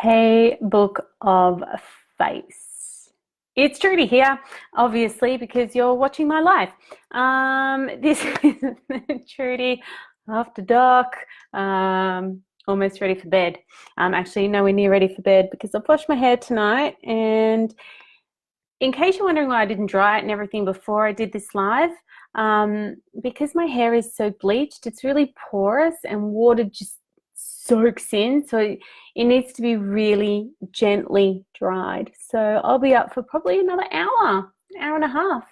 Hey, Book of Face. It's Trudy here, obviously, because you're watching my life. This is Trudy after dark, almost ready for bed. Actually nowhere near ready for bed because I've washed my hair tonight. And in case you're wondering why I didn't dry it and everything before I did this live, because my hair is so bleached, it's really porous and water just soaks in, so it needs to be really gently dried. So I'll be up for probably another hour and a half,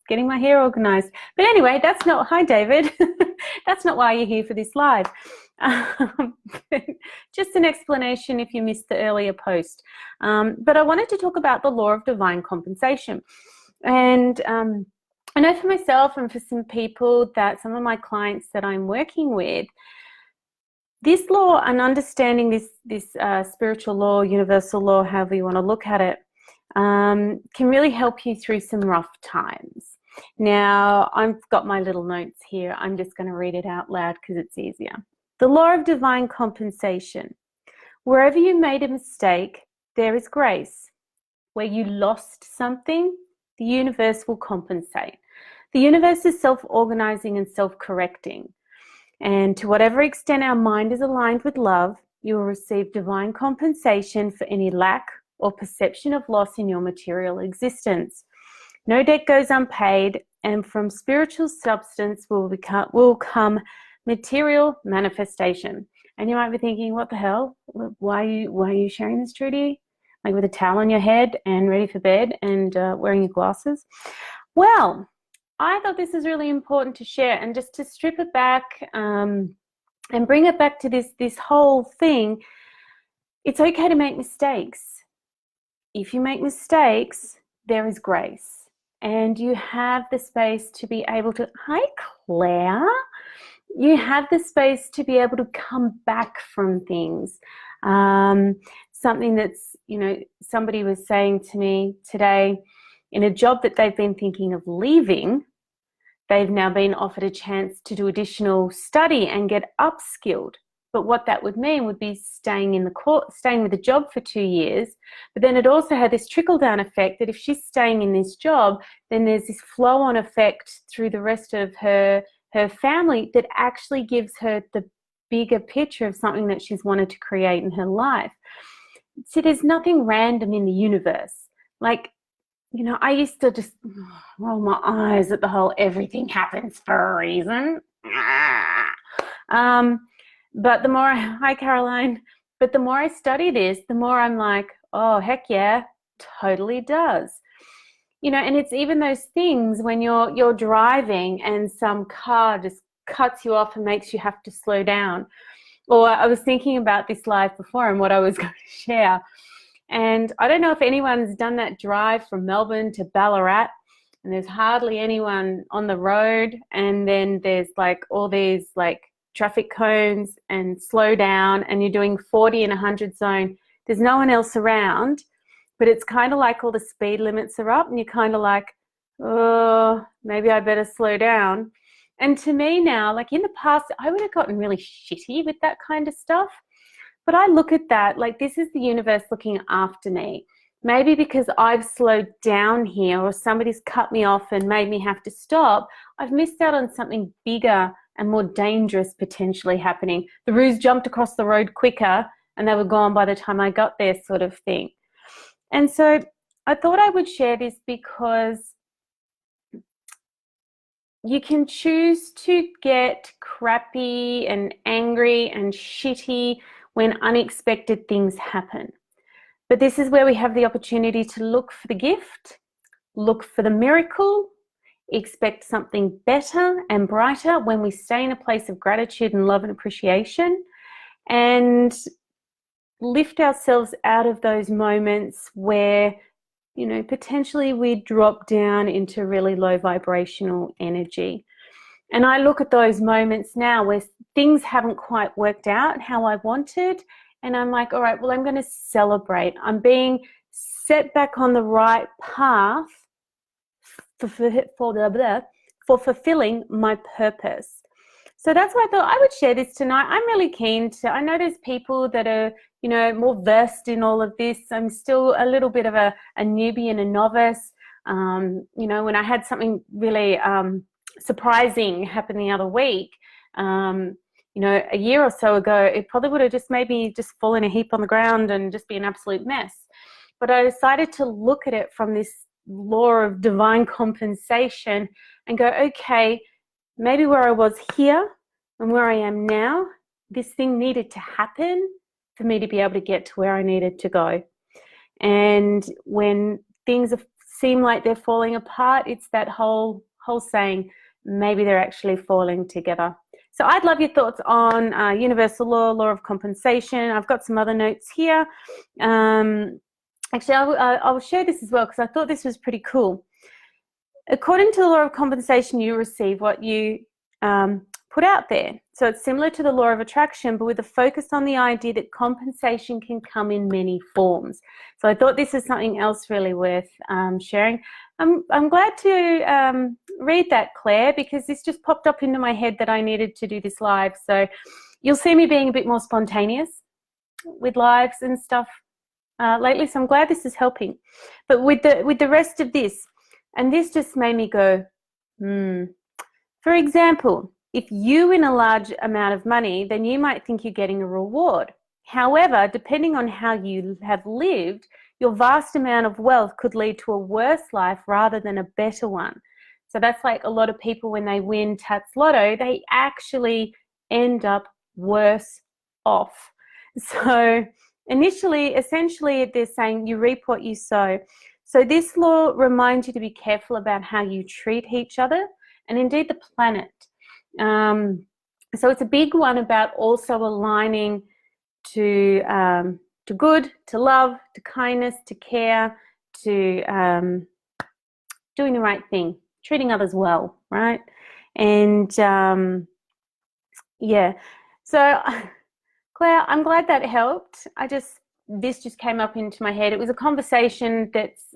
getting my hair organized. But anyway, hi David, that's not why you're here for this live. Just an explanation if you missed the earlier post. But I wanted to talk about the law of divine compensation. And I know for myself and for some people that some of my clients that I'm working with, this law and understanding this spiritual law, universal law, however you want to look at it, can really help you through some rough times. Now, I've got my little notes here. I'm just going to read it out loud because it's easier. The law of divine compensation. Wherever you made a mistake, there is grace. Where you lost something, the universe will compensate. The universe is self-organizing and self-correcting. And to whatever extent our mind is aligned with love, you will receive divine compensation for any lack or perception of loss in your material existence. No debt goes unpaid, and from spiritual substance will come material manifestation. And you might be thinking, what the hell? Why are you sharing this, Trudy? Like with a towel on your head and ready for bed and wearing your glasses? Well, I thought this is really important to share, and just to strip it back and bring it back to this whole thing. It's okay to make mistakes. If you make mistakes, there is grace, and you have the space to be able to, hi Claire, you have the space to be able to come back from things. Something that's, somebody was saying to me today, in a job that they've been thinking of leaving, they've now been offered a chance to do additional study and get upskilled. But what that would mean would be staying with the job for 2 years. But then it also had this trickle-down effect that if she's staying in this job, then there's this flow-on effect through the rest of her family that actually gives her the bigger picture of something that she's wanted to create in her life. So there's nothing random in the universe. Like, I used to just roll my eyes at the whole everything happens for a reason. But the more, hi Caroline, but the more I study this, the more I'm like, oh, heck yeah, totally does. And it's even those things when you're driving and some car just cuts you off and makes you have to slow down. Or I was thinking about this live before and what I was going to share. And I don't know if anyone's done that drive from Melbourne to Ballarat, and there's hardly anyone on the road, and then there's like all these like traffic cones and slow down, and you're doing 40 and 100 zone. There's no one else around, but it's kind of like all the speed limits are up and you're kind of like, oh, maybe I better slow down. And to me now, like in the past, I would have gotten really shitty with that kind of stuff. But I look at that like this is the universe looking after me. Maybe because I've slowed down here or somebody's cut me off and made me have to stop, I've missed out on something bigger and more dangerous potentially happening. The roos jumped across the road quicker and they were gone by the time I got there, sort of thing. And so I thought I would share this because you can choose to get crappy and angry and shitty when unexpected things happen. But this is where we have the opportunity to look for the gift, look for the miracle, expect something better and brighter when we stay in a place of gratitude and love and appreciation, and lift ourselves out of those moments where, potentially we drop down into really low vibrational energy. And I look at those moments now where things haven't quite worked out how I wanted, and I'm like, all right, well, I'm going to celebrate. I'm being set back on the right path for fulfilling my purpose. So that's why I thought I would share this tonight. I'm really keen to, I know there's people that are, more versed in all of this. I'm still a little bit of a newbie and a novice. When I had something really surprising happen the other week, a year or so ago, it probably would have just made me just fall in a heap on the ground and just be an absolute mess. But I decided to look at it from this law of divine compensation and go, okay, maybe where I was here and where I am now, this thing needed to happen for me to be able to get to where I needed to go. And when things seem like they're falling apart, it's that whole saying, maybe they're actually falling together. So I'd love your thoughts on universal law of compensation. I've got some other notes here. Actually, I'll share this as well because I thought this was pretty cool. According to the law of compensation, you receive what you put out there. So it's similar to the law of attraction, but with a focus on the idea that compensation can come in many forms. So I thought this is something else really worth sharing. I'm glad to read that, Claire, because this just popped up into my head that I needed to do this live. So you'll see me being a bit more spontaneous with lives and stuff lately. So I'm glad this is helping. But with the rest of this, and this just made me go, For example, if you win a large amount of money, then you might think you're getting a reward. However, depending on how you have lived, your vast amount of wealth could lead to a worse life rather than a better one. So that's like a lot of people when they win Tats Lotto, they actually end up worse off. So initially, essentially, they're saying you reap what you sow. So this law reminds you to be careful about how you treat each other and indeed the planet. So it's a big one about also aligning to good, to love, to kindness, to care, to doing the right thing, treating others well, right? And yeah, so Claire, I'm glad that helped. This just came up into my head. It was a conversation that's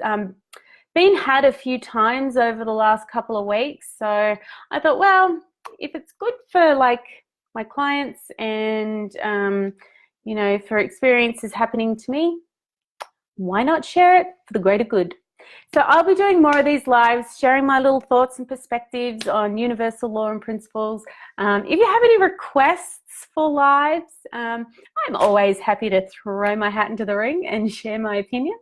been had a few times over the last couple of weeks. So I thought, well, if it's good for like my clients and for experiences happening to me, why not share it for the greater good? So I'll be doing more of these lives, sharing my little thoughts and perspectives on universal law and principles. If you have any requests for lives, I'm always happy to throw my hat into the ring and share my opinion.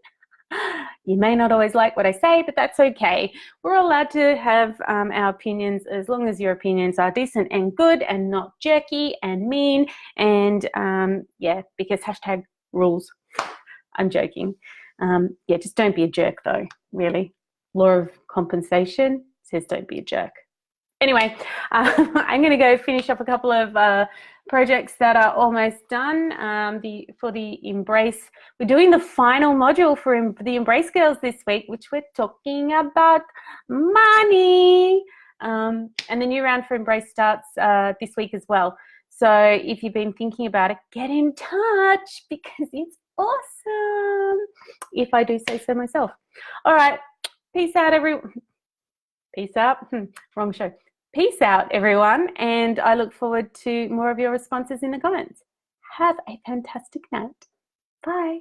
You may not always like what I say, but that's okay. We're allowed to have our opinions as long as your opinions are decent and good and not jerky and mean and because hashtag rules. I'm joking. Just don't be a jerk though, really. Law of compensation says don't be a jerk. Anyway, I'm going to go finish up a couple of projects that are almost done for the Embrace. We're doing the final module for the Embrace Girls this week, which we're talking about money. And the new round for Embrace starts this week as well. So if you've been thinking about it, get in touch because it's awesome, if I do say so myself. All right, peace out, everyone. Peace out. Wrong show. Peace out, everyone, and I look forward to more of your responses in the comments. Have a fantastic night. Bye.